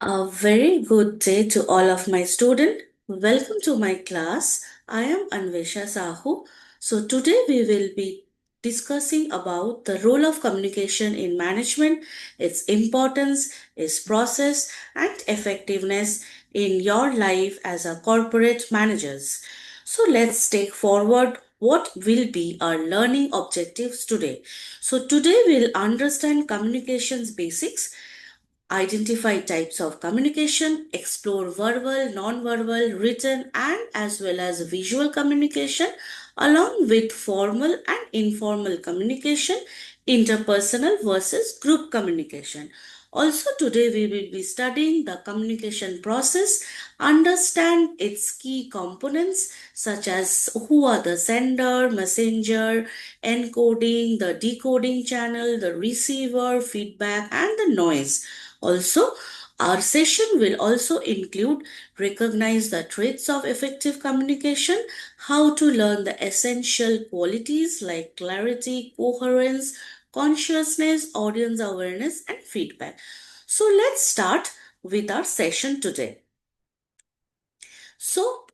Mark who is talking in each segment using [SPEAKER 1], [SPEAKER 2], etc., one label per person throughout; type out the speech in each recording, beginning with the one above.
[SPEAKER 1] A very good day to all of my students. Welcome to my class. I am Anvesha Sahu. So today we will be discussing about the role of communication in management, its importance, its process and effectiveness in your life as a corporate managers. So let's take forward what will be our learning objectives today. So today we'll understand communications basics, identify types of communication, explore verbal, non-verbal, written, and as well as visual communication, along with formal and informal communication, interpersonal versus group communication. Also, today we will be studying the communication process, understand its key components such as who are the sender, messenger, encoding, the decoding channel, the receiver, feedback, and the noise. Also, our session will also include recognize the traits of effective communication, how to learn the essential qualities like clarity, coherence, consciousness, audience awareness, and feedback. So let's start with our session today. So,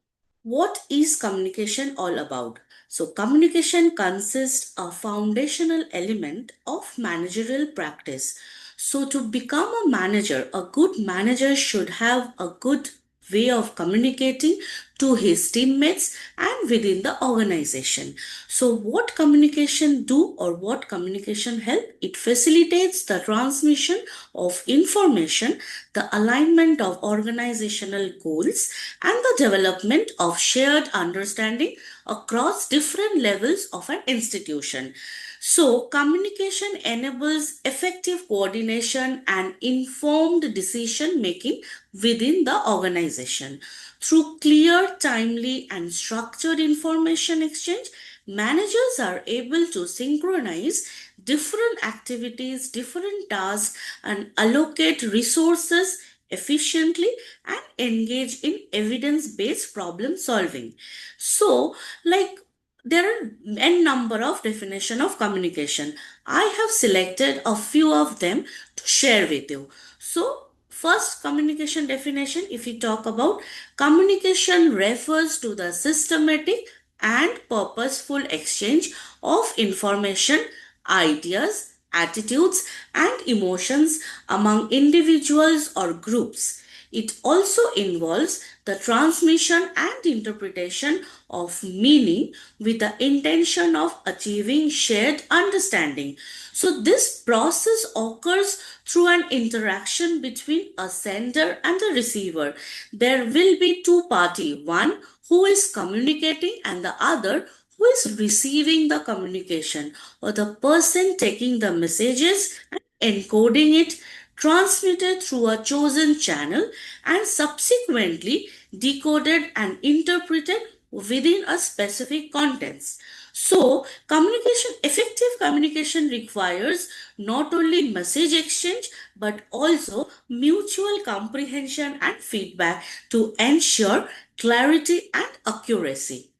[SPEAKER 1] what is communication all about? So, communication consists a foundational element of managerial practice. So, to become a manager, a good manager should have a good way of communicating to his teammates and within the organization. So what communication do or what communication help? It facilitates the transmission of information, the alignment of organizational goals, and the development of shared understanding across different levels of an institution. So, communication enables effective coordination and informed decision making within the organization. Through clear, timely, and structured information exchange, managers are able to synchronize different activities, different tasks, and allocate resources efficiently and engage in evidence based problem solving. So, like there are n number of definition of communication. I have selected a few of them to share with you. So, first communication definition, if we talk about communication refers to the systematic and purposeful exchange of information, ideas, attitudes, and emotions among individuals or groups. It also involves the transmission and interpretation of meaning with the intention of achieving shared understanding. So, this process occurs through an interaction between a sender and the receiver. There will be two party, one who is communicating and the other who is receiving the communication, or the person taking the messages and encoding it, transmitted through a chosen channel and subsequently decoded and interpreted within a specific context. So, effective communication requires not only message exchange but also mutual comprehension and feedback to ensure clarity and accuracy.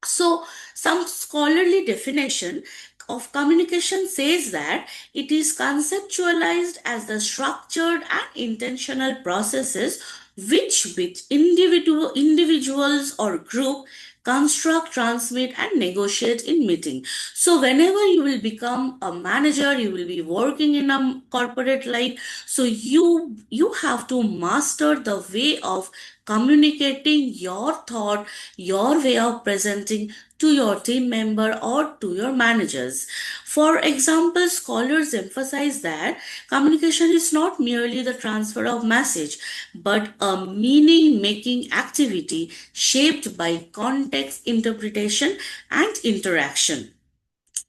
[SPEAKER 1] So, some scholarly definition of communication says that it is conceptualized as the structured and intentional processes which individuals or group construct, transmit, and negotiate in meeting. So whenever you will become a manager, you will be working in a corporate life. So you have to master the way of communicating your thought, your way of presenting to your team member or to your managers. For example, scholars emphasize that communication is not merely the transfer of message, but a meaning making activity shaped by context, interpretation, and interaction.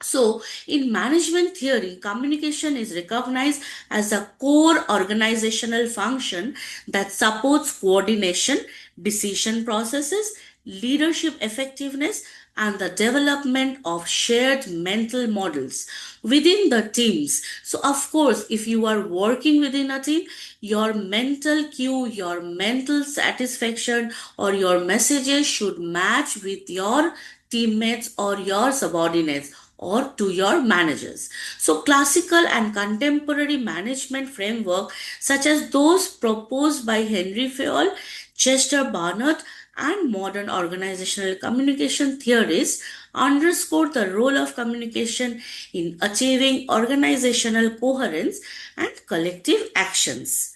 [SPEAKER 1] So, in management theory, communication is recognized as a core organizational function that supports coordination, decision processes, leadership effectiveness, and the development of shared mental models within the teams. So, of course, if you are working within a team, your mental cue, your mental satisfaction, or your messages should match with your teammates or your subordinates, or to your managers. So, classical and contemporary management framework, such as those proposed by Henry Fayol, Chester Barnett, and modern organizational communication theorists, underscore the role of communication in achieving organizational coherence and collective actions.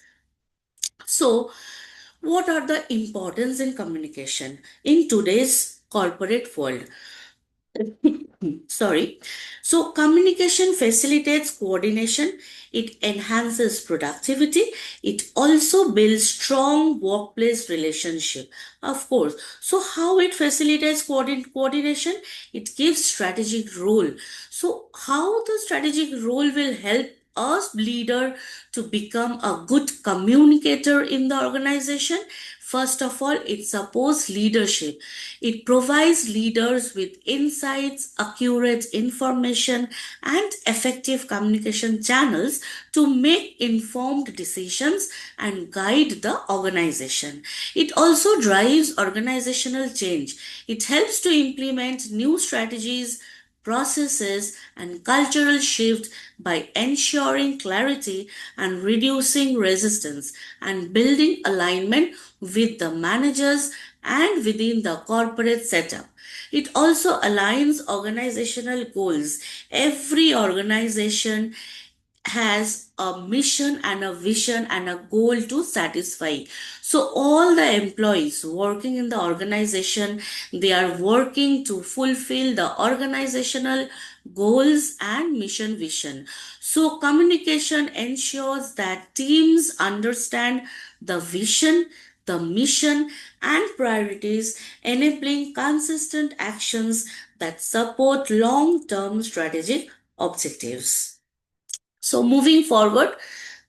[SPEAKER 1] So, what are the importance in communication in today's corporate world? Sorry. So, communication facilitates coordination, it enhances productivity, it also builds strong workplace relationship. Of course. So, how it facilitates coordination? It gives strategic role. So, how the strategic role will help us leader to become a good communicator in the organization? First of all, it supports leadership. It provides leaders with insights, accurate information, and effective communication channels to make informed decisions and guide the organization. It also drives organizational change. It helps to implement new strategies, processes, and cultural shift by ensuring clarity and reducing resistance and building alignment with the managers and within the corporate setup. It also aligns organizational goals. Every organization has a mission and a vision and a goal to satisfy. So all the employees working in the organization, they are working to fulfill the organizational goals and mission vision. So communication ensures that teams understand the vision, the mission, and priorities, enabling consistent actions that support long term strategic objectives. So, moving forward,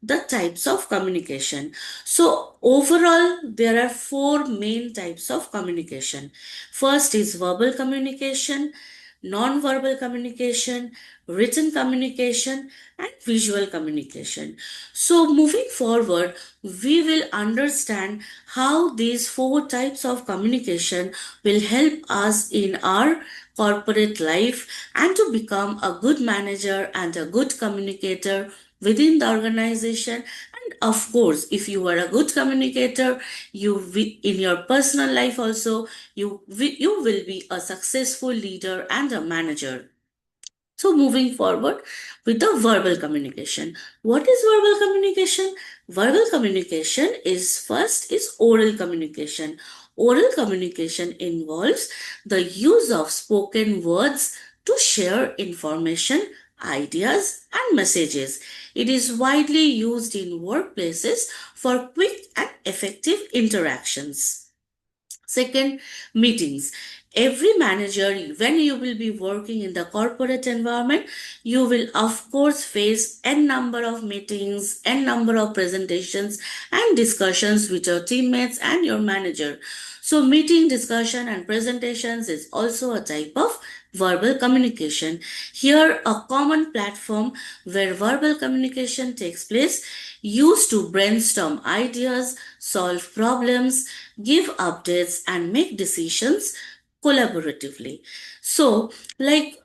[SPEAKER 1] the types of communication. So, overall, there are four main types of communication. First is verbal communication, non-verbal communication, written communication, and visual communication. So, moving forward, we will understand how these four types of communication will help us in our corporate life and to become a good manager and a good communicator within the organization. And of course, if you are a good communicator, in your personal life also, you will be a successful leader and a manager. So moving forward with the verbal communication. What is verbal communication? Verbal communication is first is oral communication. Oral communication involves the use of spoken words to share information, ideas, and messages. It is widely used in workplaces for quick and effective interactions. Second, meetings. Every manager, when you will be working in the corporate environment, you will of course face n number of meetings, n number of presentations and discussions with your teammates and your manager. So meeting, discussion and presentations is also a type of verbal communication. Here, a common platform where verbal communication takes place, used to brainstorm ideas, solve problems, give updates, and make decisions collaboratively. So, like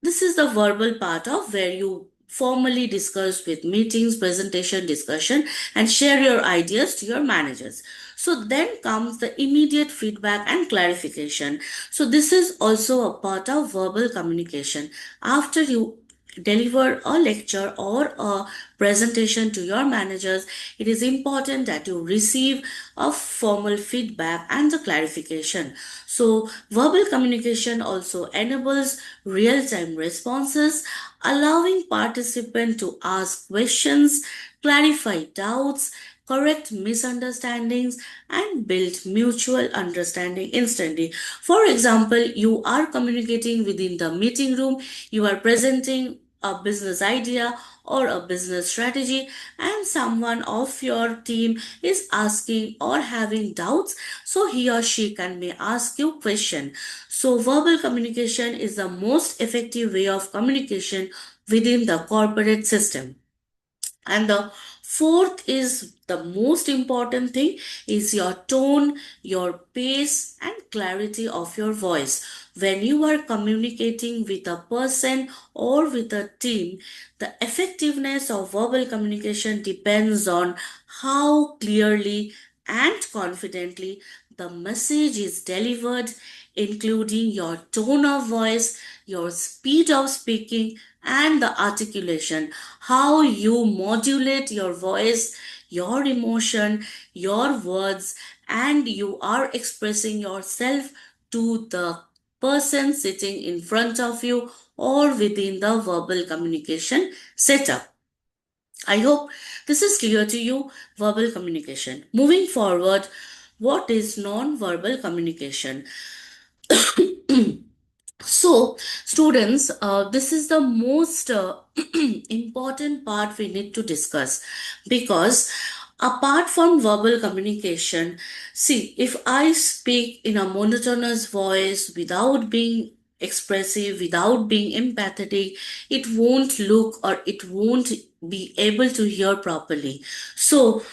[SPEAKER 1] this is the verbal part of where you formally discuss with meetings, presentation, discussion, and share your ideas to your managers. So then comes the immediate feedback and clarification. So this is also a part of verbal communication. After you deliver a lecture or a presentation to your managers, it is important that you receive a formal feedback and a clarification. So, verbal communication also enables real time responses, allowing participants to ask questions, clarify doubts, correct misunderstandings, and build mutual understanding instantly. For example, you are communicating within the meeting room, you are presenting a business idea or a business strategy, and someone of your team is asking or having doubts, so he or she can may ask you question. So verbal communication is the most effective way of communication within the corporate system. And the Fourth is the most important thing is your tone, your pace and clarity of your voice. When you are communicating with a person or with a team, the effectiveness of verbal communication depends on how clearly and confidently the message is delivered, including your tone of voice, your speed of speaking, and the articulation, how you modulate your voice, your emotion, your words, and you are expressing yourself to the person sitting in front of you or within the verbal communication setup. I hope this is clear to you. Verbal communication. Moving forward, what is non-verbal communication? So, students, this is the most important part we need to discuss, because apart from verbal communication, see, if I speak in a monotonous voice without being expressive, without being empathetic, it won't look or it won't be able to hear properly. So,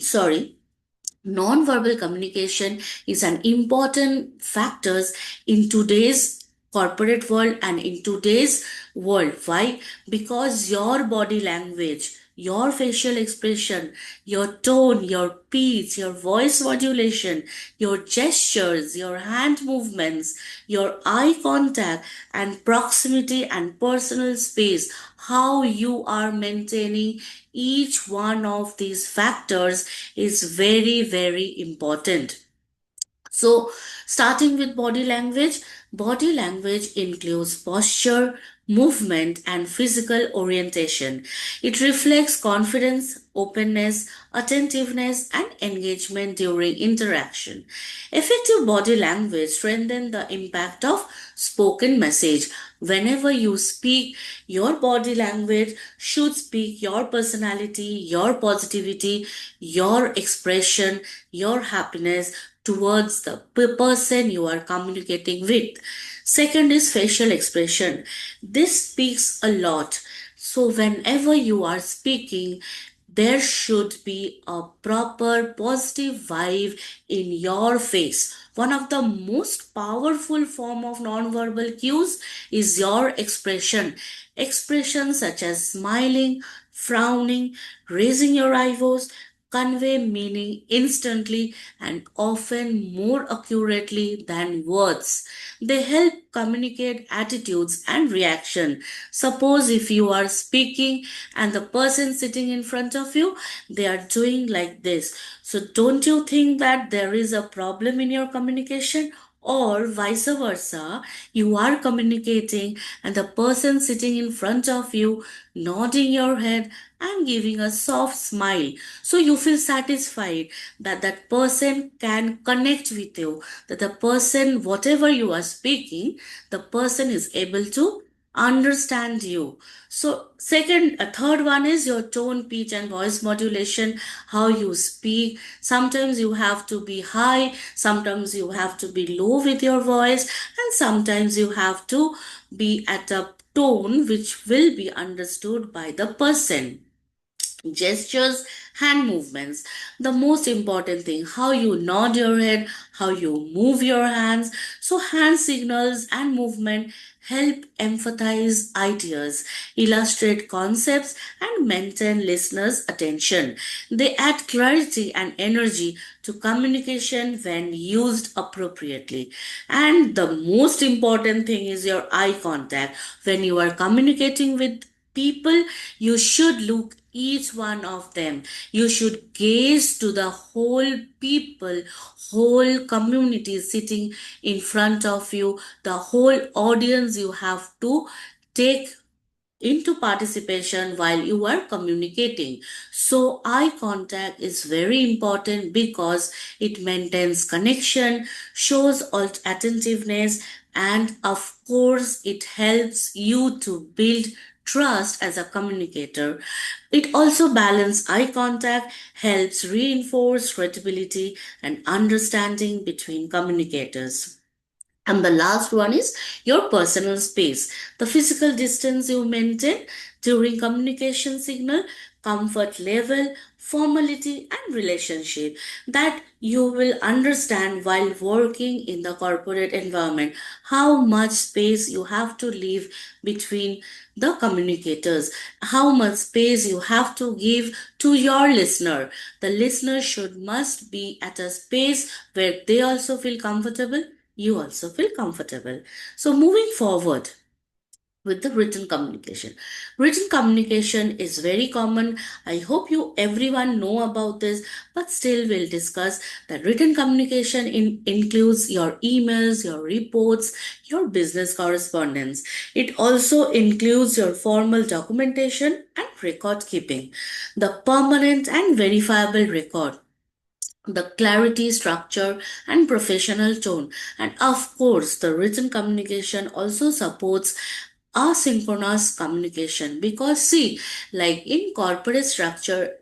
[SPEAKER 1] sorry, non-verbal communication is an important factors in today's corporate world and in today's world. Why? Because your body language, your facial expression, your tone, your pitch, your voice modulation, your gestures, your hand movements, your eye contact and proximity and personal space, how you are maintaining each one of these factors is very, very important. So, starting with body language includes posture, movement, and physical orientation. It reflects confidence, openness, attentiveness, and engagement during interaction. Effective body language strengthens the impact of spoken message. Whenever you speak, your body language should speak your personality, your positivity, your expression, your happiness towards the person you are communicating with. Second is facial expression. This speaks a lot. So, whenever you are speaking, there should be a proper positive vibe in your face. One of the most powerful form of non-verbal cues is your expression. Expressions such as smiling, frowning, raising your eyebrows convey meaning instantly and often more accurately than words. They help communicate attitudes and reaction. Suppose if you are speaking and the person sitting in front of you, they are doing like this. So don't you think that there is a problem in your communication? Or vice versa, you are communicating and the person sitting in front of you nodding your head and giving a soft smile, so you feel satisfied that that person can connect with you, that the person whatever you are speaking, the person is able to understand you. So second, a third one is your tone, pitch and voice modulation, how you speak. Sometimes you have to be high, sometimes you have to be low with your voice, and sometimes you have to be at a tone which will be understood by the person. Gestures, hand movements, the most important thing, how you nod your head, how you move your hands. So hand signals and movement help emphasize ideas, illustrate concepts and maintain listeners attention. They add clarity and energy to communication when used appropriately. And the most important thing is your eye contact. When you are communicating with people, you should look each one of them. You should gaze to the whole people, whole community sitting in front of you, the whole audience you have to take into participation while you are communicating. So, eye contact is very important because it maintains connection, shows attentiveness, and of course, it helps you to build trust as a communicator. It also balances eye contact, helps reinforce credibility and understanding between communicators. And the last one is your personal space. The physical distance you maintain during communication signal, comfort level, formality, and relationship that you will understand while working in the corporate environment. How much space you have to leave between the communicators, how much space you have to give to your listener. The listener should must be at a space where they also feel comfortable, you also feel comfortable. So, moving forward with the written communication. Written communication is very common. I hope you everyone know about this, but still we'll discuss that written communication includes your emails, your reports, your business correspondence. It also includes your formal documentation and record keeping, the permanent and verifiable record, the clarity, structure, and professional tone. And of course, the written communication also supports asynchronous communication because, see, like in corporate structure,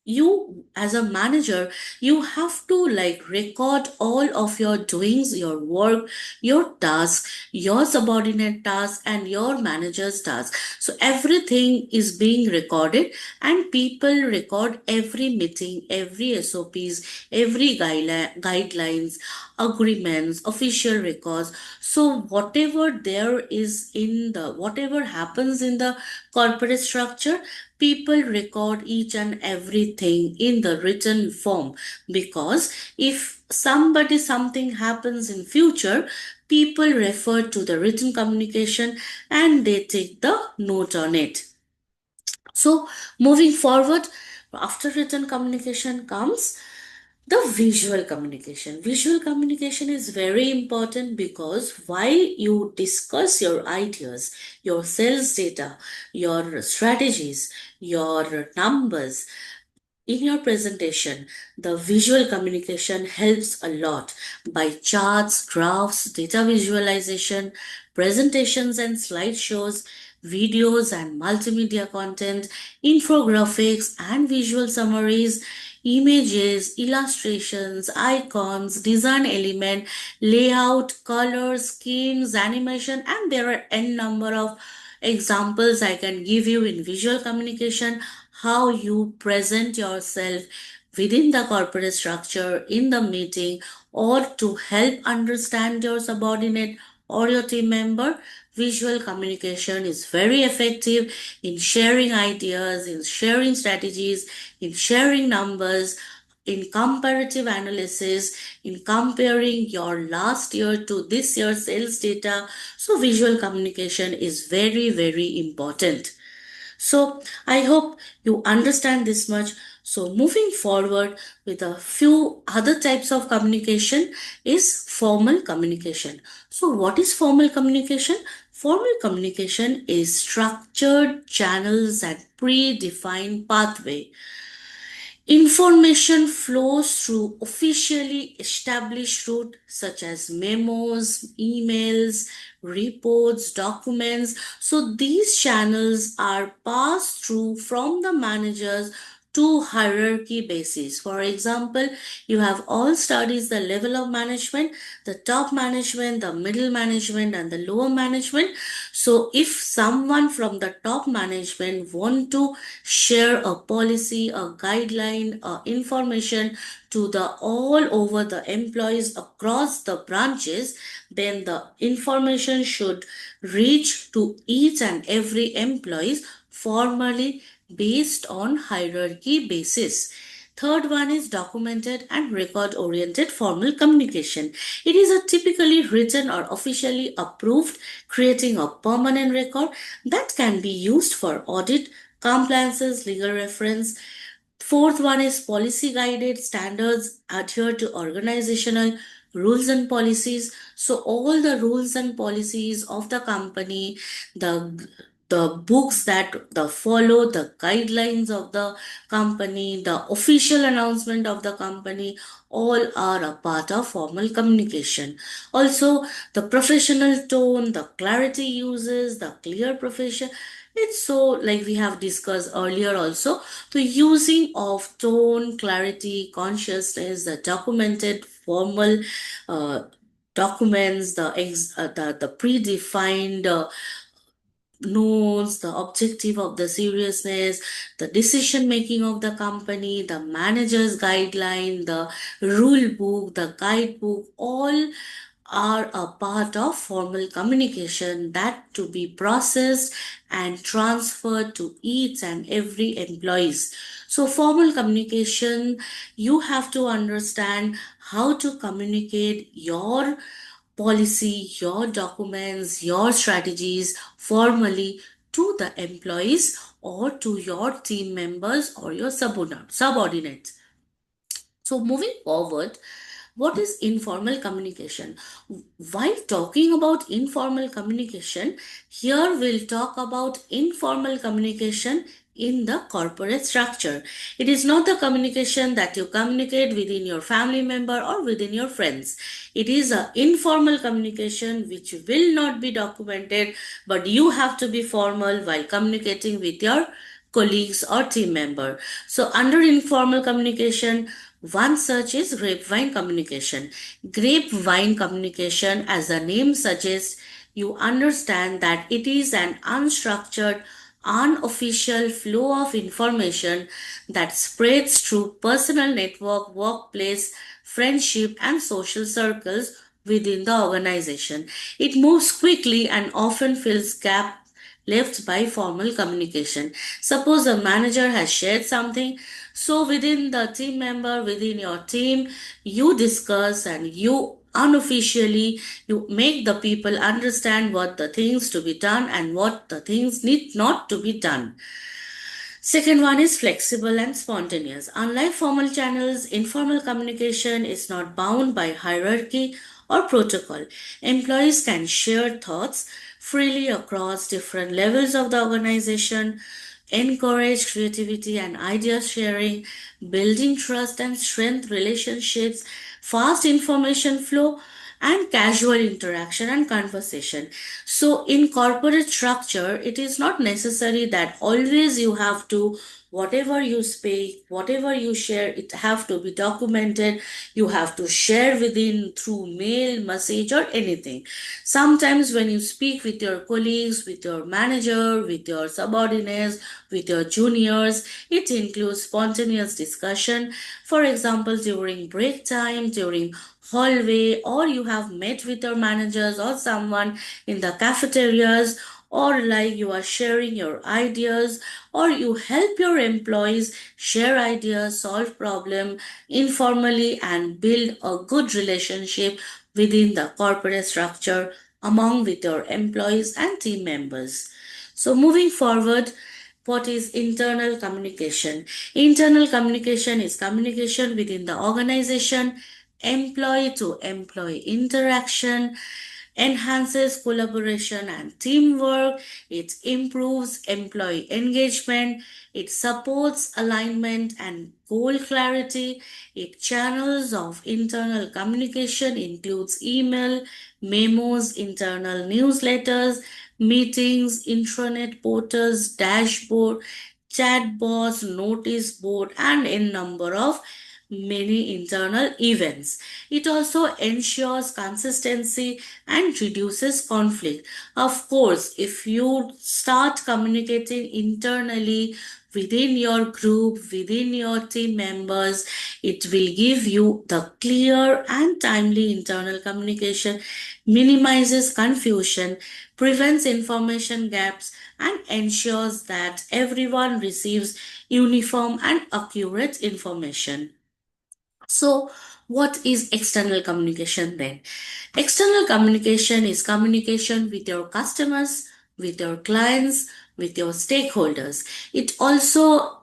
[SPEAKER 1] you as a manager, you have to like record all of your doings, your work, your tasks, your subordinate tasks, and your manager's tasks. So everything is being recorded, and people record every meeting, every SOPs, every guidelines, agreements, official records. So whatever there is in the whatever happens in the corporate structure, people record each and everything in the written form, because if something happens in future, people refer to the written communication and they take the note on it. So moving forward, after written communication comes the visual communication. Visual communication is very important because while you discuss your ideas, your sales data, your strategies, your numbers, in your presentation, the visual communication helps a lot by charts, graphs, data visualization, presentations and slideshows, videos and multimedia content, infographics and visual summaries, images, illustrations, icons, design element, layout, colors, schemes, animation, and there are n number of examples I can give you in visual communication, how you present yourself within the corporate structure in the meeting or to help understand your subordinate or your team member. Visual communication is very effective in sharing ideas, in sharing strategies, in sharing numbers, in comparative analysis, in comparing your last year to this year's sales data. So visual communication is very, very important. So I hope you understand this much. So moving forward with a few other types of communication is formal communication. So what is formal communication? Formal communication is structured channels and predefined pathway. Information flows through officially established route such as memos, emails, reports, documents. So these channels are passed through from the managers to hierarchy basis. For example, you have all studies the level of management, the top management, the middle management, and the lower management. So if someone from the top management want to share a policy, a guideline, information to the all over the employees across the branches, then the information should reach to each and every employees formally based on hierarchy basis. Third one is documented and record oriented formal communication. It is a typically written or officially approved, creating a permanent record that can be used for audit, compliances, legal reference. Fourth one is policy guided standards adhere to organizational rules and policies. So all the rules and policies of the company, the the books that the follow, the guidelines of the company, the official announcement of the company, all are a part of formal communication. Also, the professional tone, the clarity uses, the clear profession. It's so like we have discussed earlier also, the using of tone, clarity, consciousness, the documented formal uh, documents, the predefined notes, the objective of the seriousness, the decision making of the company, the manager's guideline, the rule book, the guidebook, all are a part of formal communication that to be processed and transferred to each and every employees. So formal communication, you have to understand how to communicate your policy, your documents, your strategies formally to the employees or to your team members or your subordinates. So moving forward, what is informal communication? While talking about informal communication, here we'll talk about informal communication in the corporate structure. It is not the communication that you communicate within your family member or within your friends. It is an informal communication which will not be documented, but you have to be formal while communicating with your colleagues or team member. So under informal communication, one such is grapevine communication. Grapevine communication, as the name suggests, you understand that it is an unstructured, unofficial flow of information that spreads through personal network, workplace, friendship, and social circles within the organization. It moves quickly and often fills gaps left by formal communication. Suppose a manager has shared something, so within the team member, within your team, you discuss and you unofficially you make the people understand what the things to be done and what the things need not to be done. Second one is flexible and spontaneous. Unlike formal channels, informal communication is not bound by hierarchy or protocol. Employees can share thoughts freely across different levels of the organization, encourage creativity and idea sharing, building trust and strength relationships, fast information flow, and casual interaction and conversation. So, in corporate structure, it is not necessary that always you have to whatever you speak, whatever you share, it have to be documented. You have to share within through mail, message, or anything. Sometimes when you speak with your colleagues, with your manager, with your subordinates, with your juniors, it includes spontaneous discussion. For example, during break time, during hallway, or you have met with your managers or someone in the cafeterias, or like you are sharing your ideas, or you help your employees share ideas, solve problem informally, and build a good relationship within the corporate structure among with your employees and team members. So moving forward, what is internal communication? Internal communication is communication within the organization, employee to employee interaction, enhances collaboration and teamwork, it improves employee engagement, it supports alignment and goal clarity, it channels of internal communication includes email, memos, internal newsletters, meetings, intranet portals, dashboard, chatbots, notice board, and a number of many internal events. It also ensures consistency and reduces conflict. Of course, if you start communicating internally within your group, within your team members, it will give you the clear and timely internal communication, minimizes confusion, prevents information gaps, and ensures that everyone receives uniform and accurate information. So, what is external communication then? External communication is communication with your customers, with your clients, with your stakeholders. It also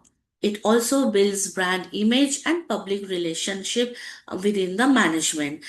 [SPEAKER 1] builds brand image and public relationship within the management.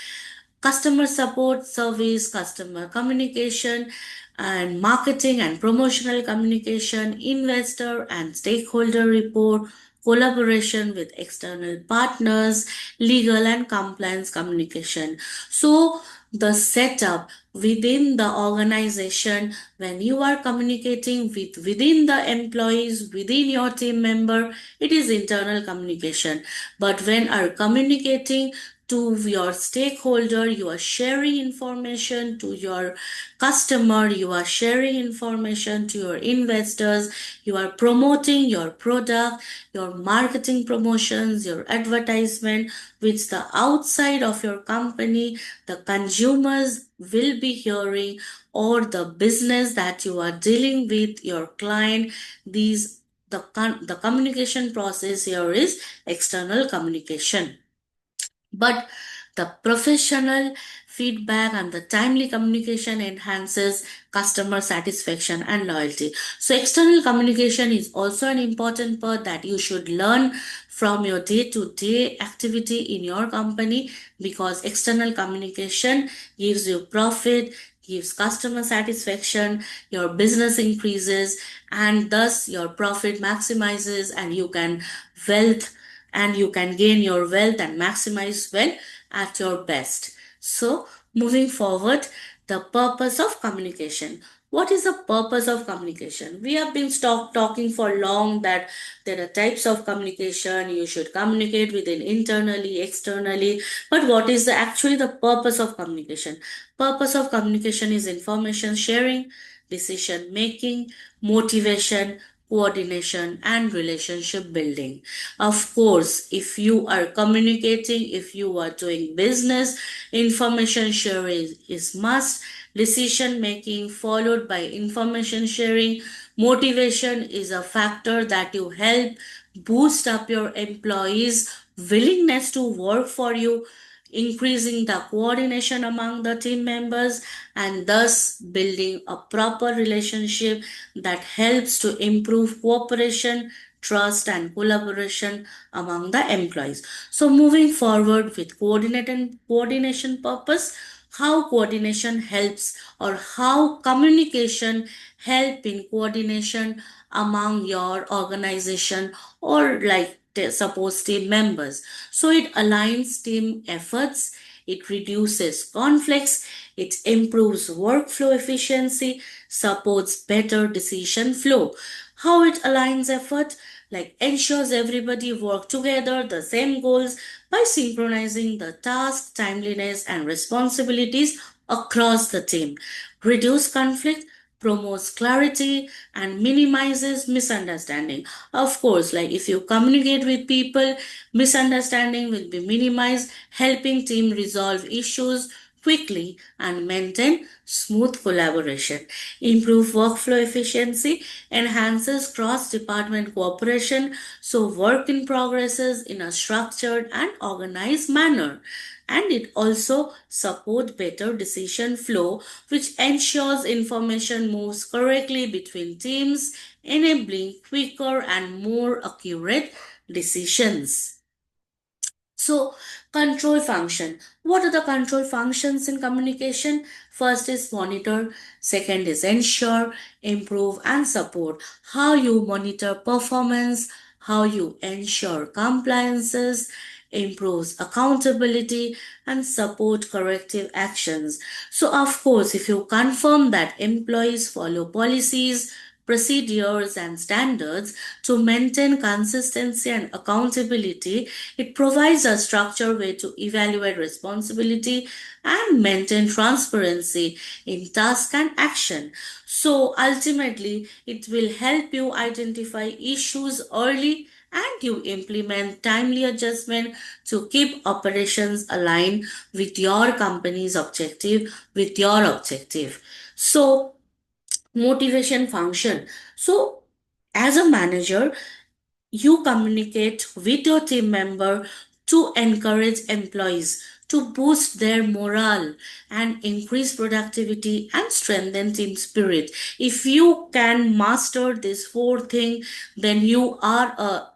[SPEAKER 1] Customer support, service, customer communication, and marketing and promotional communication, investor and stakeholder report, collaboration with external partners, legal and compliance communication. So, the setup within the organization when you are communicating with within the employees within your team member, it is internal communication. But when are communicating to your stakeholder, you are sharing information to your customer, you are sharing information to your investors, you are promoting your product, your marketing promotions, your advertisement, which the outside of your company, the consumers will be hearing, or the business that you are dealing with, your client, these the communication process here is external communication. But the professional feedback and the timely communication enhances customer satisfaction and loyalty. So external communication is also an important part that you should learn from your day to day activity in your company, because external communication gives you profit, gives customer satisfaction, your business increases, and thus your profit maximizes, and you can gain your wealth and maximize wealth at your best. So, moving forward, the purpose of communication. What is the purpose of communication? We have been talking for long that there are types of communication. You should communicate within internally, externally. But what is actually the purpose of communication? Purpose of communication is information sharing, decision making, motivation, coordination, and relationship building. Of course, if you are communicating, if you are doing business, information sharing is must. Decision making followed by information sharing. Motivation is a factor that you help boost up your employees' willingness to work for you, increasing the coordination among the team members, and thus building a proper relationship that helps to improve cooperation, trust, and collaboration among the employees. So, moving forward with coordination purpose, how coordination helps, or how communication help in coordination among your organization, or like suppose team members. So it aligns team efforts, it reduces conflicts, it improves workflow efficiency, supports better decision flow. How it aligns effort? Like ensures everybody work together the same goals by synchronizing the task, timeliness, and responsibilities across the team. Reduce conflict, promotes clarity, and minimizes misunderstanding. Of course, like if you communicate with people, misunderstanding will be minimized, helping team resolve issues quickly and maintain smooth collaboration. Improve workflow efficiency, enhances cross department cooperation, so work in progresses in a structured and organized manner. And it also support better decision flow, which ensures information moves correctly between teams, enabling quicker and more accurate decisions. So, control function. What are the control functions in communication? First is monitor, second is ensure, improve, and support. How you monitor performance, how you ensure compliances, improves accountability, and support corrective actions. So, of course, if you confirm that employees follow policies, procedures, and standards to maintain consistency and accountability, it provides a structured way to evaluate responsibility and maintain transparency in task and action. So ultimately, it will help you identify issues early, and you implement timely adjustment to keep operations aligned with your company's objective, with your objective. So motivation function. So as a manager, you communicate with your team member to encourage employees, to boost their morale and increase productivity and strengthen team spirit. If you can master this four thing, then you are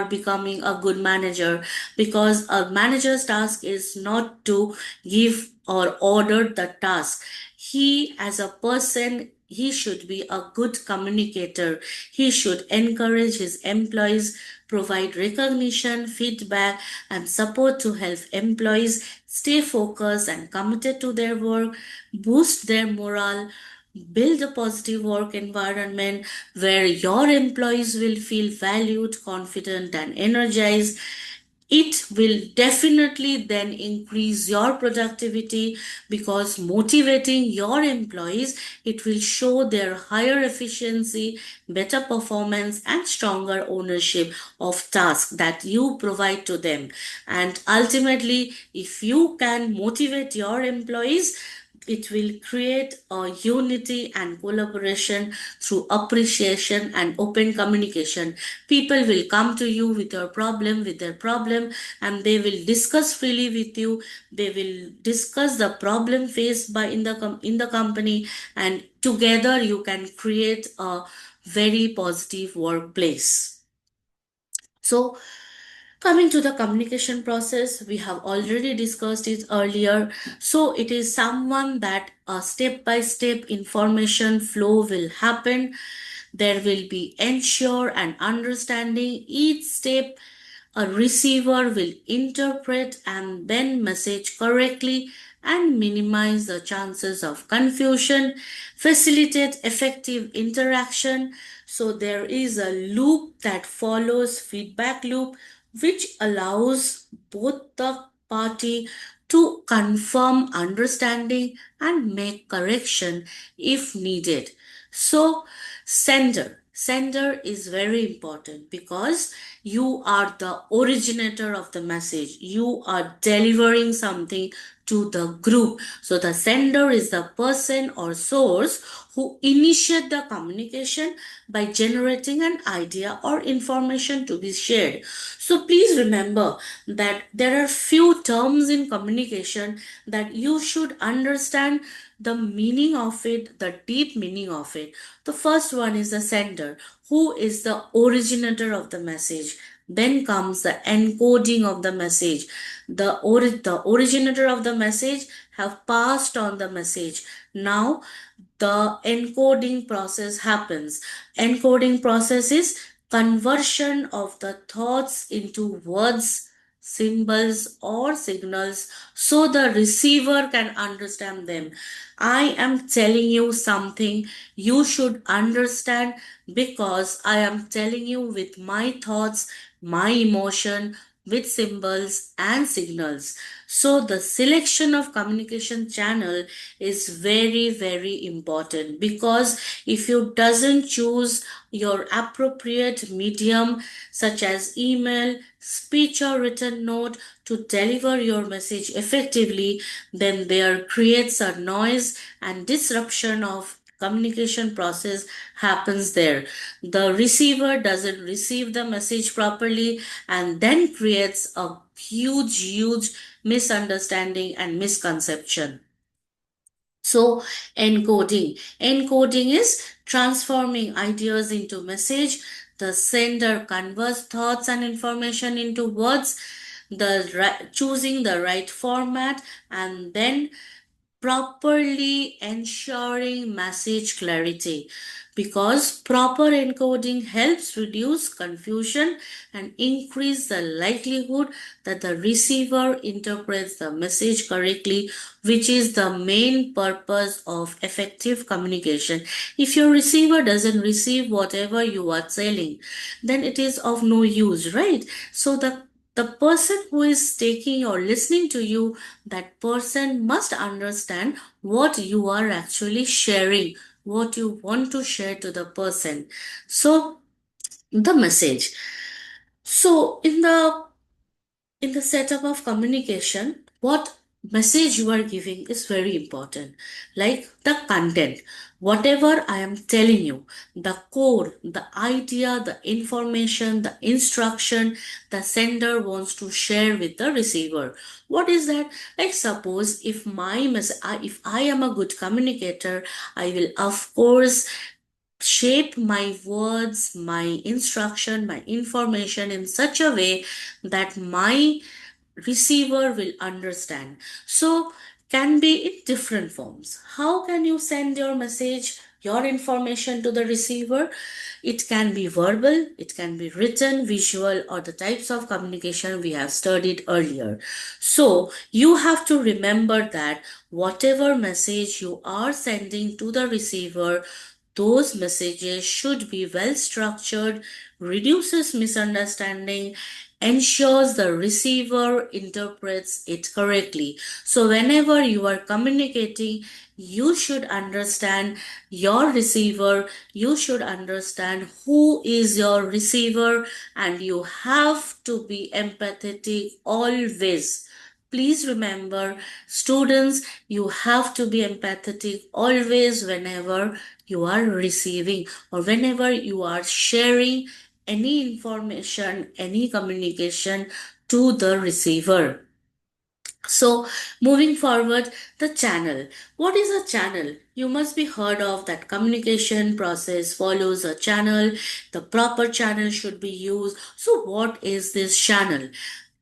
[SPEAKER 1] becoming a good manager, because a manager's task is not to give or order the task. He as a person, he should be a good communicator. He should encourage his employees, provide recognition, feedback, and support to help employees stay focused and committed to their work, boost their morale, build a positive work environment where your employees will feel valued, confident, and energized. it will definitely then increase your productivity, because motivating your employees, it will show their higher efficiency, better performance, and stronger ownership of tasks that you provide to them. And ultimately, if you can motivate your employees, it will create a unity and collaboration through appreciation and open communication. People will come to you with your problem, with their problem, and they will discuss freely with you. They will discuss the problem faced by in the company, and together you can create a very positive workplace. So, coming to the communication process, we have already discussed it earlier. So it is someone that a step by step information flow will happen. There will be ensure and understanding each step. A receiver will interpret and then message correctly and minimize the chances of confusion, facilitate effective interaction. So there is a loop that follows feedback loop, which allows both the party to confirm understanding and make correction if needed. So sender is very important, because you are the originator of the message. You are delivering something to the group. So the sender is the person or source who initiate the communication by generating an idea or information to be shared. So please remember that there are few terms in communication that you should understand the meaning of it, the deep meaning of it. The first one is the sender, who is the originator of the message. Then comes the encoding of the message. The originator of the message have passed on the message. Now the encoding process happens. Encoding process is conversion of the thoughts into words, symbols, or signals so the receiver can understand them. I am telling you something you should understand, because I am telling you with my thoughts, my emotion, with symbols and signals. So the selection of communication channel is very very important, because if you doesn't choose your appropriate medium such as email, speech or written note to deliver your message effectively, then there creates a noise and disruption of communication process happens there. The receiver doesn't receive the message properly, and then creates a huge misunderstanding and misconception. So encoding is transforming ideas into message. The sender converts thoughts and information into words, choosing the right format, and then properly ensuring message clarity, because proper encoding helps reduce confusion and increase the likelihood that the receiver interprets the message correctly, which is the main purpose of effective communication. If your receiver doesn't receive whatever you are telling, then it is of no use, right? So the person who is taking or listening to you, that person must understand what you are actually sharing, what you want to share to the person. So the message. So in the setup of communication, what message you are giving is very important. Like the content, whatever I am telling you, the core, the idea, the information, the instruction the sender wants to share with the receiver. What is that? Like suppose if I am a good communicator, I will of course shape my words, my instruction, my information in such a way that my receiver will understand. So, can be in different forms. How can you send your message, your information to the receiver? It can be verbal, it can be written, visual, or the types of communication we have studied earlier. So, you have to remember that whatever message you are sending to the receiver, Those messages should be well structured, reduces misunderstanding, ensures the receiver interprets it correctly. So, whenever you are communicating, you should understand your receiver, you should understand who is your receiver, and you have to be empathetic always. Please remember, students, you have to be empathetic always whenever you are receiving or whenever you are sharing any information, any communication to the receiver. So, moving forward, the channel. What is a channel? You must be heard of that communication process follows a channel. The proper channel should be used. So, what is this channel?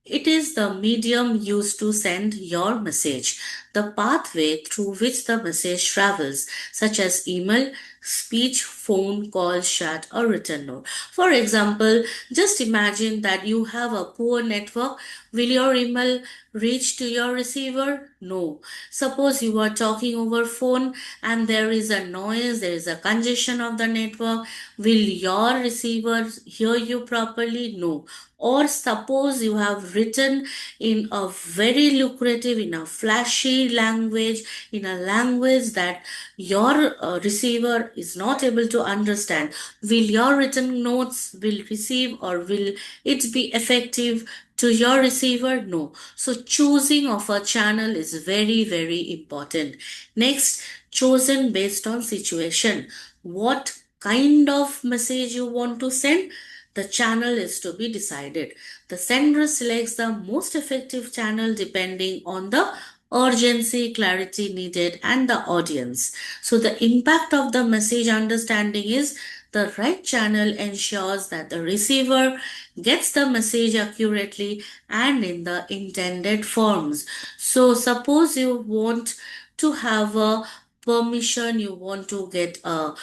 [SPEAKER 1] It is the medium used to send your message, the pathway through which the message travels, such as email, speech, phone, call, chat, or written note. For example, just imagine that you have a poor network. Will your email reach to your receiver? No. Suppose you are talking over phone and there is a noise, there is a congestion of the network. Will your receiver hear you properly? No. Or suppose you have written in a very lucrative, in a flashy language, in a language that your receiver is not able to understand. Will your written notes will receive or will it be effective to your receiver? No. So choosing of a channel is very, very important. Next, chosen based on situation. What kind of message you want to send? The channel is to be decided. The sender selects the most effective channel depending on the urgency, clarity needed, and the audience. So, the impact of the message understanding is the right channel ensures that the receiver gets the message accurately and in the intended forms. So, suppose you want to have a permission, you want to get a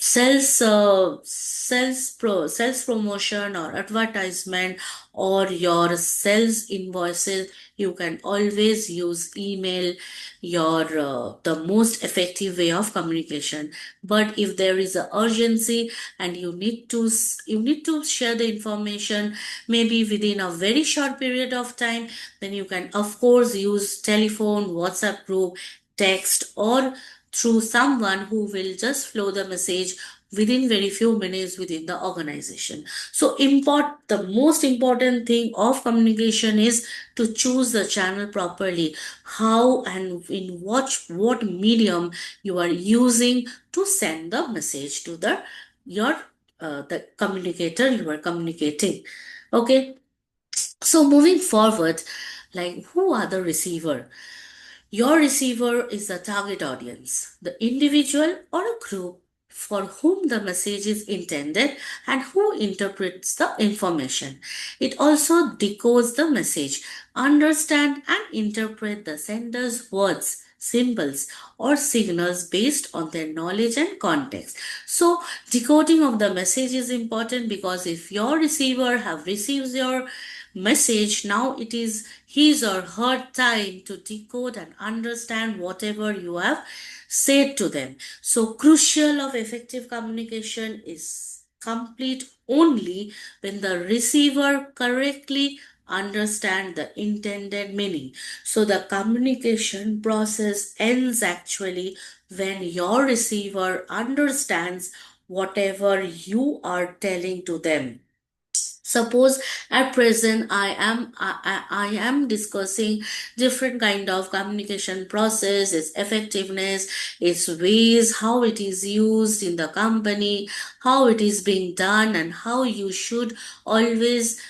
[SPEAKER 1] sales promotion or advertisement or your sales invoices, you can always use email, your the most effective way of communication. But if there is a urgency and you need to share the information maybe within a very short period of time, then you can of course use telephone, WhatsApp group, text, or through someone who will just flow the message within very few minutes within the organization. So the most important thing of communication is to choose the channel properly, how and in what medium you are using to send the message to the communicator you are communicating. Okay, so moving forward, like who are the receiver? Your receiver is the target audience, the individual or a group for whom the message is intended and who interprets the information. It also decodes the message, understand and interpret the sender's words, symbols or signals based on their knowledge and context. So decoding of the message is important because if your receiver have received your message, now it is his or her time to decode and understand whatever you have said to them. So crucial of effective communication is complete only when the receiver correctly understand the intended meaning. So the communication process ends actually when your receiver understands whatever you are telling to them. Suppose at present I am discussing different kind of communication process, its effectiveness, its ways, how it is used in the company, how it is being done, and how you should always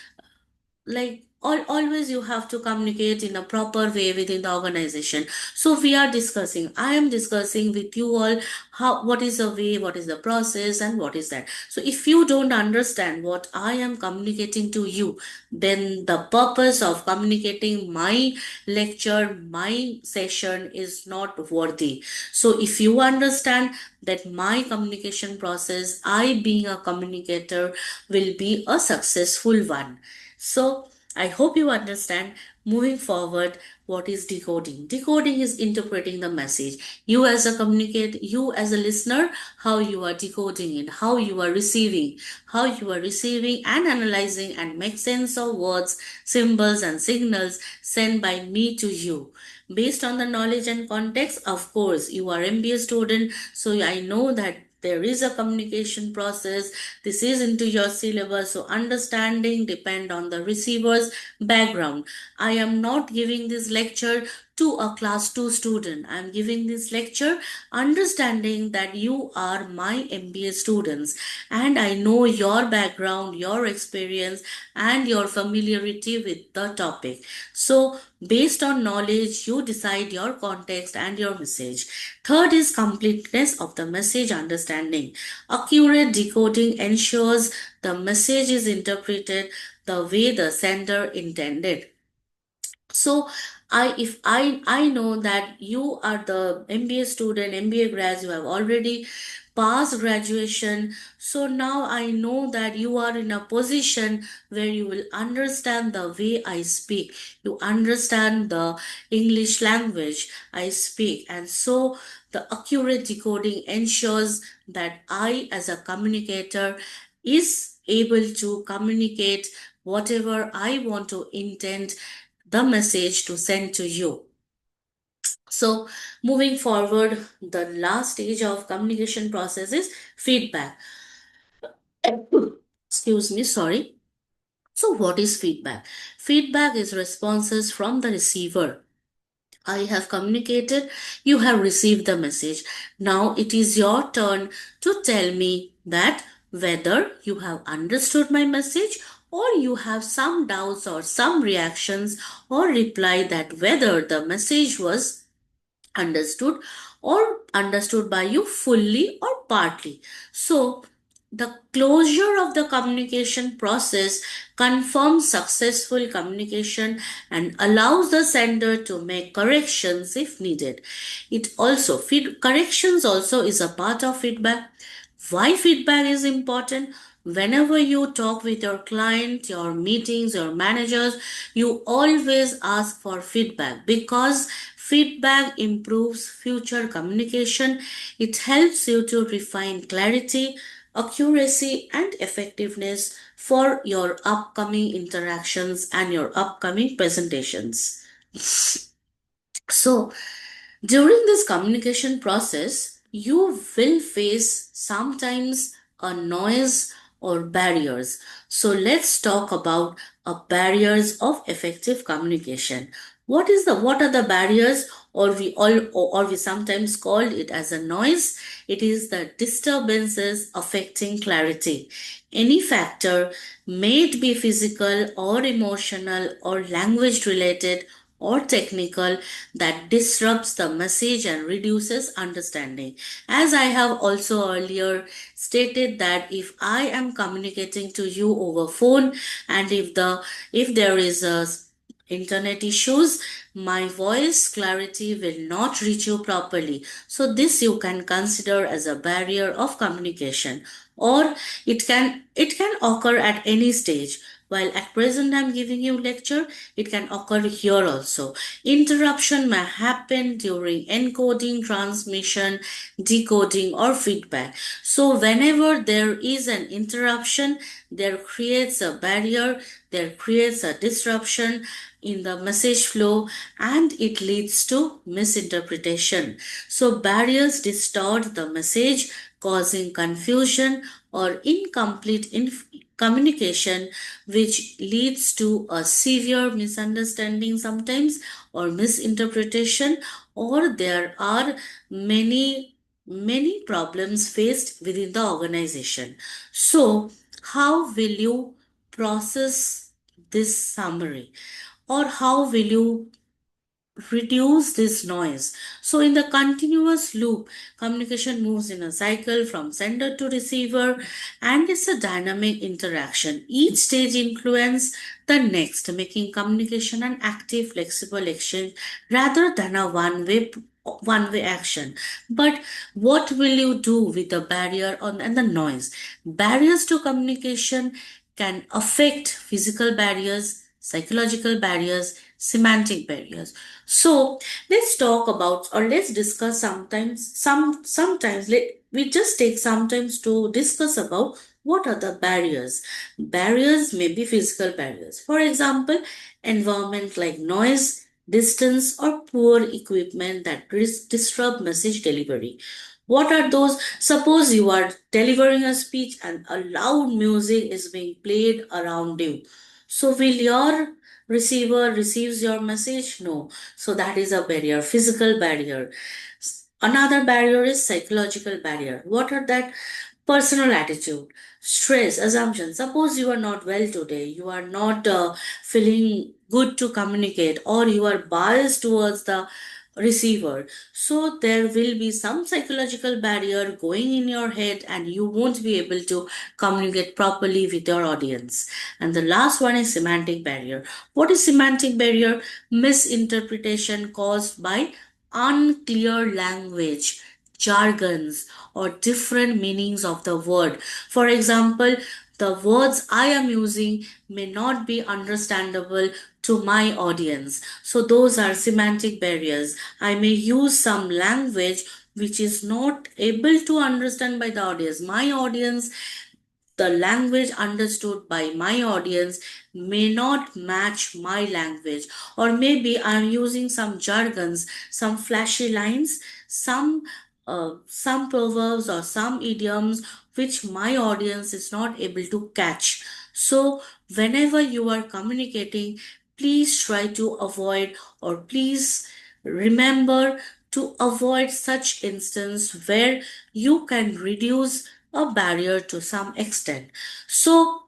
[SPEAKER 1] always you have to communicate in a proper way within the organization. So we are discussing, I am discussing with you all how what is the way, what is the process, and what is that. So if you don't understand what I am communicating to you, then the purpose of communicating my lecture, my session is not worthy. So if you understand that my communication process, I being a communicator will be a successful one. So I hope you understand. Moving forward, what is decoding? Decoding is interpreting the message. You as a listener, how you are decoding it, how you are receiving and analyzing and make sense of words, symbols, and signals sent by me to you. Based on the knowledge and context, of course, you are MBA student, so I know that there is a communication process. This is into your syllabus, so understanding depend on the receiver's background. I am not giving this lecture to a class 2 student. I am giving this lecture understanding that you are my MBA students, and I know your background, your experience, and your familiarity with the topic. So based on knowledge, you decide your context and your message. Third is completeness of the message understanding. Accurate decoding ensures the message is interpreted the way the sender intended. So I know that you are the MBA student, MBA grads, you have already passed graduation. So now I know that you are in a position where you will understand the way I speak. You understand the English language I speak. And so the accurate decoding ensures that I as a communicator is able to communicate whatever I want to intend the message to send to you. So, moving forward, the last stage of communication process is feedback. Excuse me, sorry. So, what is feedback? Feedback is responses from the receiver. I have communicated, you have received the message. Now it is your turn to tell me that whether you have understood my message or you have some doubts or some reactions or reply that whether the message was understood or understood by you fully or partly. So, the closure of the communication process confirms successful communication and allows the sender to make corrections if needed. Corrections also is a part of feedback. Why feedback is important? Whenever you talk with your client, your meetings, your managers, you always ask for feedback because feedback improves future communication. It helps you to refine clarity, accuracy, and effectiveness for your upcoming interactions and your upcoming presentations. So, during this communication process, you will face sometimes a noise or barriers. So let's talk about barriers of effective communication. What are the barriers, or we sometimes call it as a noise? It is the disturbances affecting clarity. Any factor, may it be physical or emotional or language related or technical, that disrupts the message and reduces understanding. As I have also earlier stated that if I am communicating to you over phone and if there is a internet issues, my voice clarity will not reach you properly. So this you can consider as a barrier of communication, or it can occur at any stage. While at present I'm giving you lecture, it can occur here also. Interruption may happen during encoding, transmission, decoding, or feedback. So whenever there is an interruption, there creates a barrier, there creates a disruption in the message flow, and it leads to misinterpretation. So barriers distort the message, causing confusion or incomplete communication, which leads to a severe misunderstanding sometimes or misinterpretation, or there are many problems faced within the organization. So how will you process this summary, or how will you reduce this noise? So, in the continuous loop, communication moves in a cycle from sender to receiver, and it's a dynamic interaction. Each stage influences the next, making communication an active, flexible exchange rather than a one way action. But what will you do with the barrier and the noise? Barriers to communication can affect physical barriers, psychological barriers, semantic barriers. So let's talk about, or let's discuss sometimes we just take sometimes to discuss about what are the barriers. Barriers may be physical barriers. For example, environment like noise, distance, or poor equipment that disrupt message delivery. What are those? Suppose you are delivering a speech and a loud music is being played around you. So will your receiver receives your message? No. So that is a barrier, physical barrier. Another barrier is psychological barrier. What are that? Personal attitude, stress, assumption. Suppose you are not well today, you are not feeling good to communicate, or you are biased towards the receiver. So there will be some psychological barrier going in your head, and you won't be able to communicate properly with your audience. And the last one is semantic barrier. What is semantic barrier? Misinterpretation caused by unclear language, jargons, or different meanings of the word. For example, the words I am using may not be understandable to my audience. So, those are semantic barriers. I may use some language which is not able to understand by the audience. My audience, the language understood by my audience may not match my language, or maybe I'm using some jargons, some flashy lines, some proverbs or some idioms which my audience is not able to catch. So whenever you are communicating, please try to avoid, or please remember to avoid such instance where you can reduce a barrier to some extent. So,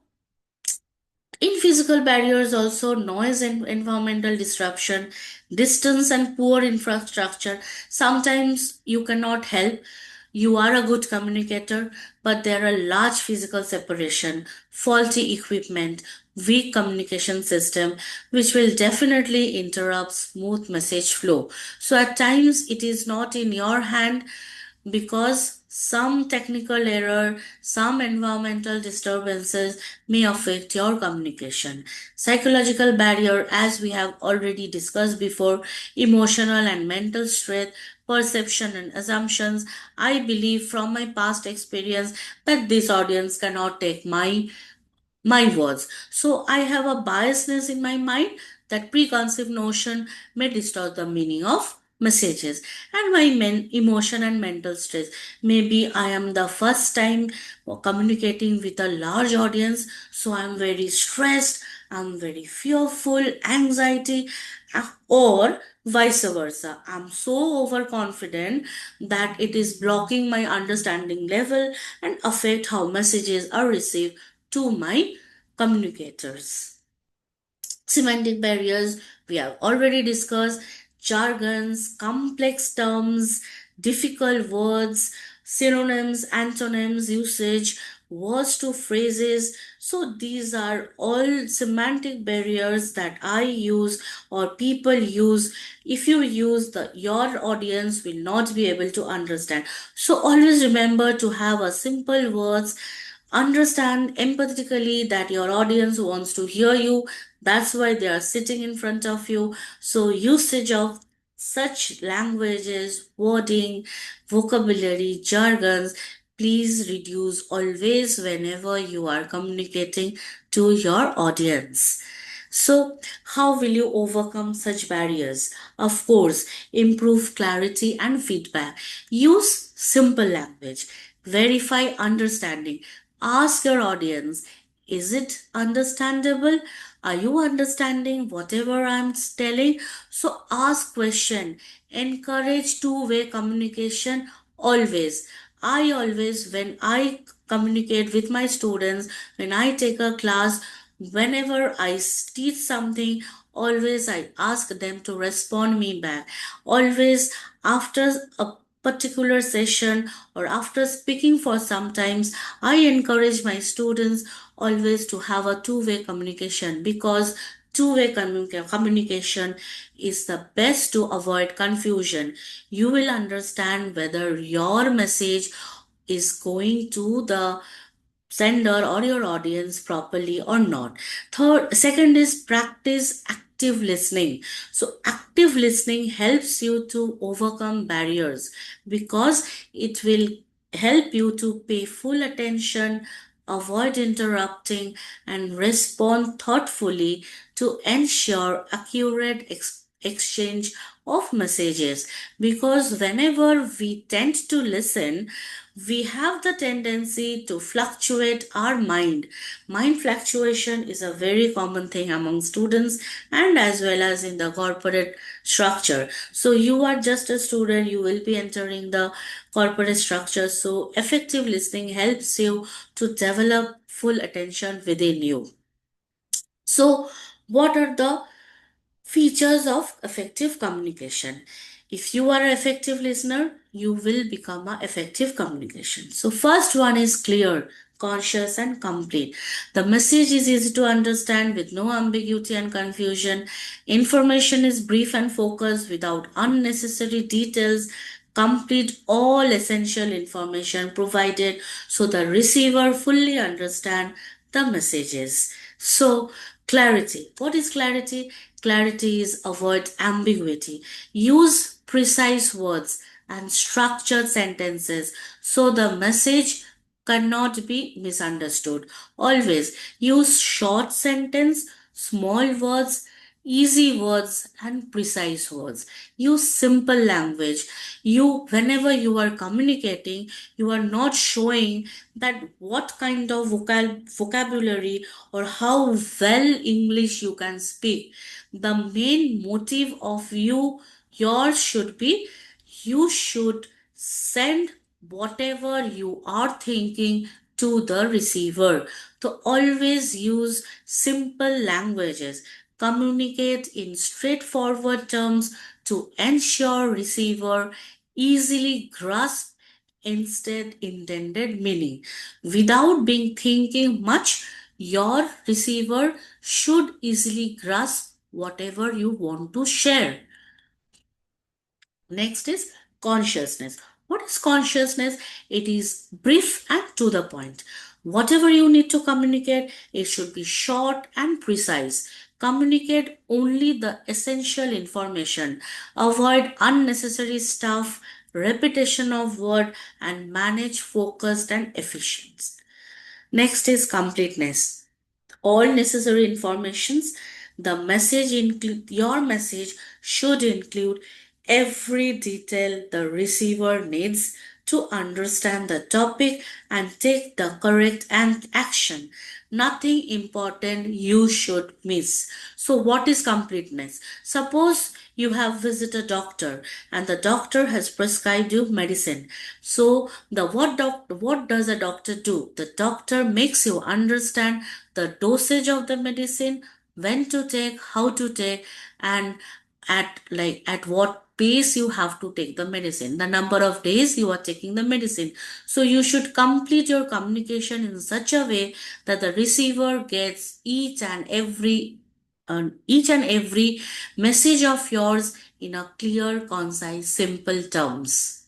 [SPEAKER 1] in physical barriers, also noise and environmental disruption, distance and poor infrastructure. Sometimes you cannot help. You are a good communicator, but there are large physical separation, faulty equipment, weak communication system, which will definitely interrupt smooth message flow. So at times it is not in your hand, because some technical error, some environmental disturbances may affect your communication. Psychological barrier, as we have already discussed before, emotional and mental stress, perception and assumptions. I believe from my past experience that this audience cannot take my words. So I have a biasness in my mind, that preconceived notion may distort the meaning of messages. And my emotion and mental stress. Maybe I am the first time communicating with a large audience, so I am very stressed, I'm very fearful, anxiety, or vice versa. I'm so overconfident that it is blocking my understanding level and affect how messages are received to my communicators. Semantic barriers, we have already discussed, jargons, complex terms, difficult words, synonyms, antonyms, usage, words to phrases. So these are all semantic barriers that I use or people use. If you use, the your audience will not be able to understand. So always remember to have a simple words. Understand empathetically that your audience wants to hear you. That's why they are sitting in front of you. So, usage of such languages, wording, vocabulary, jargons, please reduce always whenever you are communicating to your audience. So, how will you overcome such barriers? Of course, improve clarity and feedback. Use simple language. Verify understanding. Ask your audience, is it understandable? Are you understanding whatever I'm telling? So ask question. Encourage two-way communication always. I always, when I communicate with my students, when I take a class, whenever I teach something, always I ask them to respond me back. Always after a particular session or after speaking for some times, I encourage my students always to have a two-way communication, because two-way communication is the best to avoid confusion. You will understand whether your message is going to the sender or your audience properly or not. Second is practice active listening. So active listening helps you to overcome barriers because it will help you to pay full attention, avoid interrupting, and respond thoughtfully to ensure accurate exchange of messages. Because whenever we tend to listen, we have the tendency to fluctuate our mind. Mind fluctuation is a very common thing among students and as well as in the corporate structure. So you are just a student, you will be entering the corporate structure. So effective listening helps you to develop full attention within you. So what are the features of effective communication? If you are an effective listener, you will become an effective communication. So first one is clear, conscious and complete. The message is easy to understand with no ambiguity and confusion. Information is brief and focused without unnecessary details. Complete all essential information provided so the receiver fully understand the messages. So clarity. What is clarity? Clarity is avoid ambiguity. Use precise words and structured sentences so the message cannot be misunderstood. Always use short sentence, small words, easy words and precise words. Use simple language. Whenever you are communicating, you are not showing that what kind of vocabulary or how well English you can speak. The main motive of yours should be, you should send whatever you are thinking to the receiver. To always use simple languages, communicate in straightforward terms to ensure receiver easily grasp instead intended meaning. Without being thinking much, your receiver should easily grasp whatever you want to share. Next is consciousness. What is consciousness? It is brief and to the point. Whatever you need to communicate, it should be short and precise. Communicate only the essential information. Avoid unnecessary stuff, repetition of word, and manage focused and efficient. Next is completeness. All necessary informations. Your message should include every detail the receiver needs to understand the topic and take the correct action. Nothing important you should miss. So what is completeness? Suppose you have visited a doctor and the doctor has prescribed you medicine. So what does a doctor do? The doctor makes you understand the dosage of the medicine, when to take, how to take, and at what pace you have to take the medicine, the number of days you are taking the medicine. So you should complete your communication in such a way that the receiver gets each and every message of yours in a clear, concise, simple terms.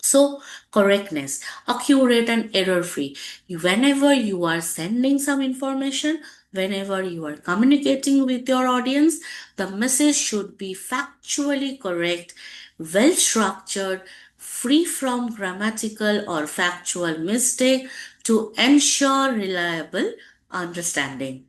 [SPEAKER 1] So, correctness, accurate and error free. Whenever you are sending some information, whenever you are communicating with your audience, the message should be factually correct, well structured, free from grammatical or factual mistake to ensure reliable understanding.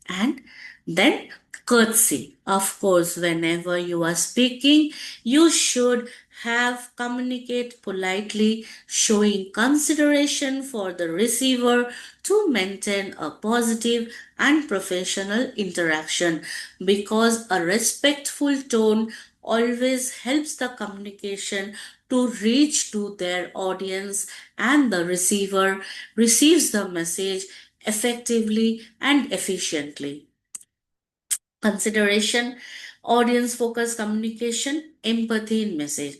[SPEAKER 1] And then courtesy. Of course, whenever you are speaking, you should have communicate politely, showing consideration for the receiver to maintain a positive and professional interaction, because a respectful tone always helps the communication to reach to their audience and the receiver receives the message effectively and efficiently. Consideration, audience focused communication, empathy in message.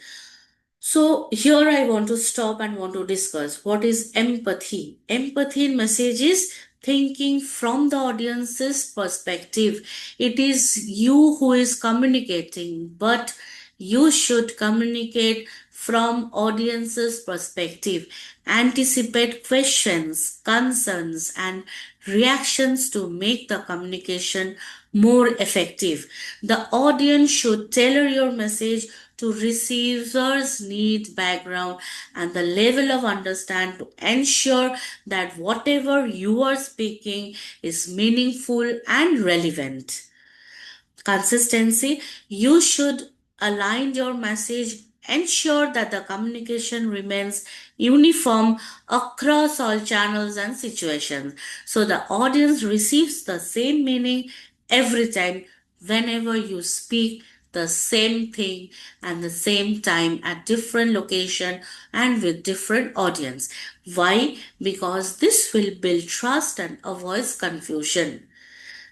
[SPEAKER 1] So here I want to stop and want to discuss what is empathy. Empathy in message is thinking from the audience's perspective. It is you who is communicating, but you should communicate from audience's perspective, anticipate questions, concerns, and reactions to make the communication more effective. The audience should tailor your message to receivers' need, background, and the level of understand to ensure that whatever you are speaking is meaningful and relevant. Consistency, you should align your message, ensure that the communication remains uniform across all channels and situations, so the audience receives the same meaning every time whenever you speak the same thing and the same time at different location and with different audience. Why? Because this will build trust and avoids confusion.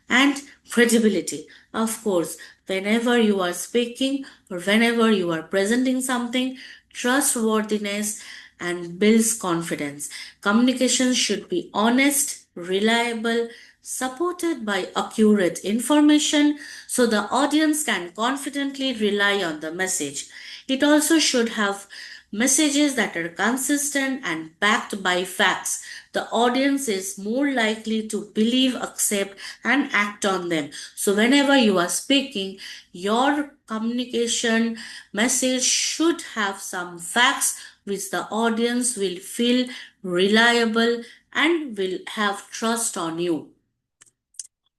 [SPEAKER 1] And credibility. Of course, whenever you are speaking or whenever you are presenting something, trustworthiness and builds confidence. Communication should be honest, reliable, supported by accurate information so the audience can confidently rely on the message. It also should have messages that are consistent and backed by facts. The audience is more likely to believe, accept, and act on them. So, whenever you are speaking, your communication message should have some facts which the audience will feel reliable and will have trust on you.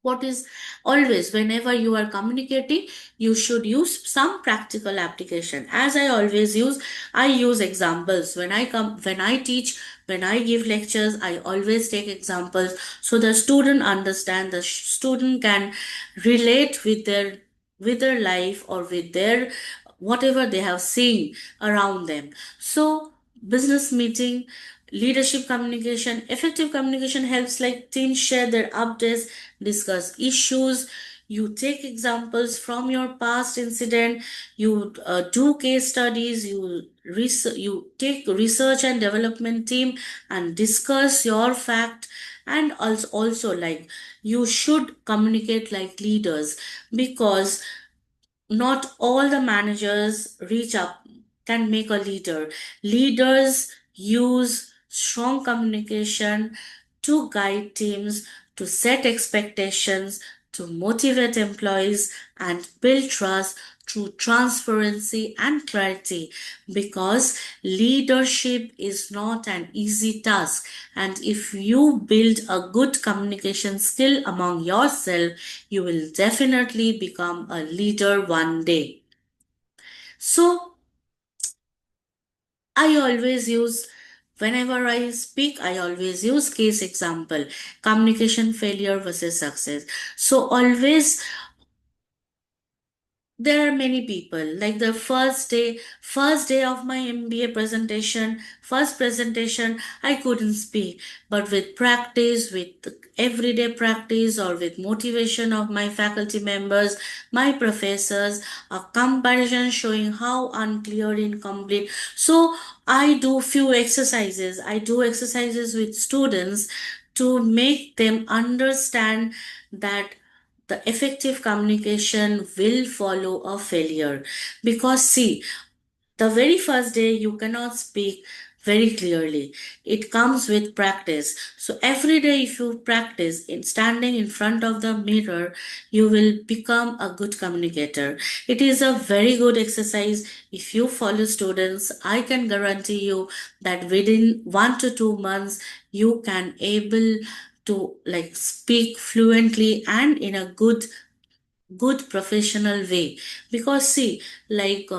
[SPEAKER 1] What is always, whenever you are communicating, you should use some practical application. As I always use, I use examples when I teach, when I give lectures, I always take examples so the student understand, the student can relate with their life or with their whatever they have seen around them. So business meeting, leadership communication, effective communication helps like teams share their updates, discuss issues, you take examples from your past incident, you do case studies, you take research and development team and discuss your fact. And also like you should communicate like leaders, because not all the managers reach up can make a leader. Leaders use strong communication to guide teams, to set expectations, to motivate employees, and build trust through transparency and clarity, because leadership is not an easy task. And if you build a good communication skill among yourself, you will definitely become a leader one day. So, I always use, whenever I speak, I always use case example, communication failure versus success. So, always there are many people like the first day of my MBA presentation, first presentation, I couldn't speak, but with practice, with everyday practice, or with motivation of my faculty members, my professors, a comparison showing how unclear, incomplete. So I do few exercises, I do exercises with students to make them understand that the effective communication will follow a failure. Because see, the very first day you cannot speak very clearly, it comes with practice. So every day if you practice in standing in front of the mirror, you will become a good communicator. It is a very good exercise. If you follow students, I can guarantee you that within 1 to 2 months you can able to like speak fluently and in a good professional way. Because see, like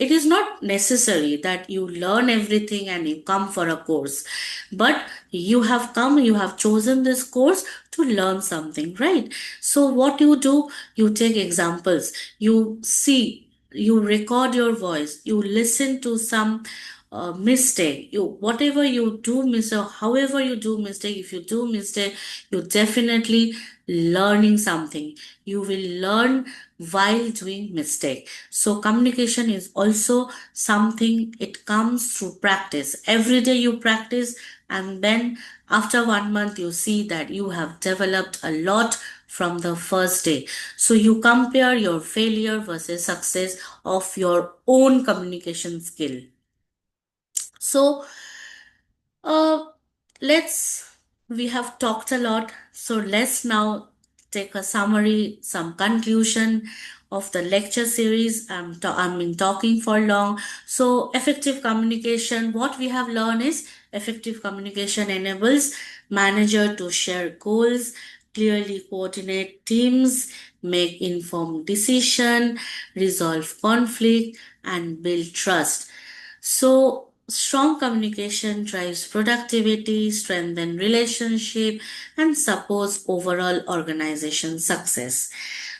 [SPEAKER 1] it is not necessary that you learn everything and you come for a course, but you have chosen this course to learn something, right? So what you do, you take examples, you see, you record your voice, you listen to some mistake, you whatever you do miss or however you do mistake, if you do mistake, you definitely learning something, you will learn while doing mistake. So communication is also something, it comes through practice. Every day you practice, and then after 1 month you see that you have developed a lot from the first day. So you compare your failure versus success of your own communication skill. So uh, let's, we have talked a lot. So let's now take a summary, some conclusion of the lecture series. I'm been talking for long. So effective communication, what we have learned is effective communication enables manager to share goals, clearly coordinate teams, make informed decision, resolve conflict, and build trust. So, strong communication drives productivity, strengthen relationship, and supports overall organization success.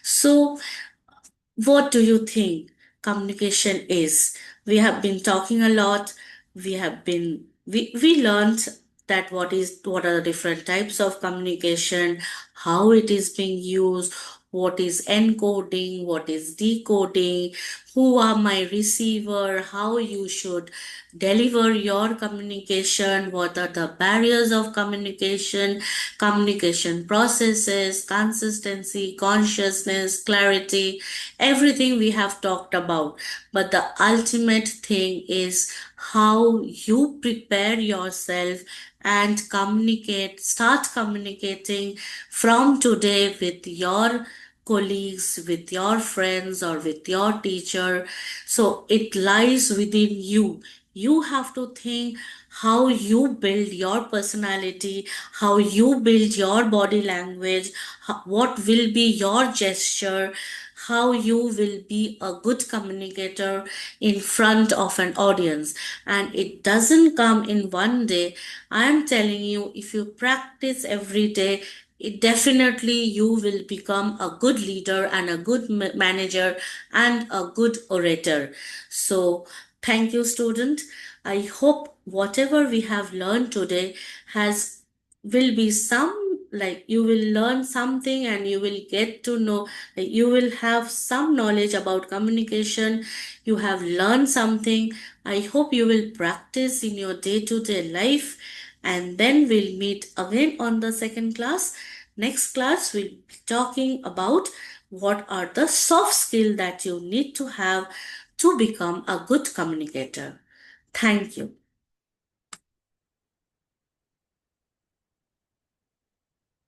[SPEAKER 1] So, what do you think communication is? We have been talking a lot. We learned that what are the different types of communication, how it is being used, what is encoding, what is decoding, who are my receiver, how you should deliver your communication, what are the barriers of communication, communication processes, consistency, consciousness, clarity, everything we have talked about. But the ultimate thing is how you prepare yourself and start communicating from today with your colleagues, with your friends, or with your teacher. So it lies within you. You have to think how you build your personality, how you build your body language, what will be your gesture, how you will be a good communicator in front of an audience. And it doesn't come in one day. I am telling you, if you practice every day, it definitely you will become a good leader and a good manager and a good orator. So thank you, student. I hope whatever we have learned today has will be some, like you will learn something and you will get to know, like you will have some knowledge about communication. You have learned something. I hope you will practice in your day-to-day life, and then we'll meet again on the second class. Next class we'll be talking about what are the soft skills that you need to have to become a good communicator. Thank you.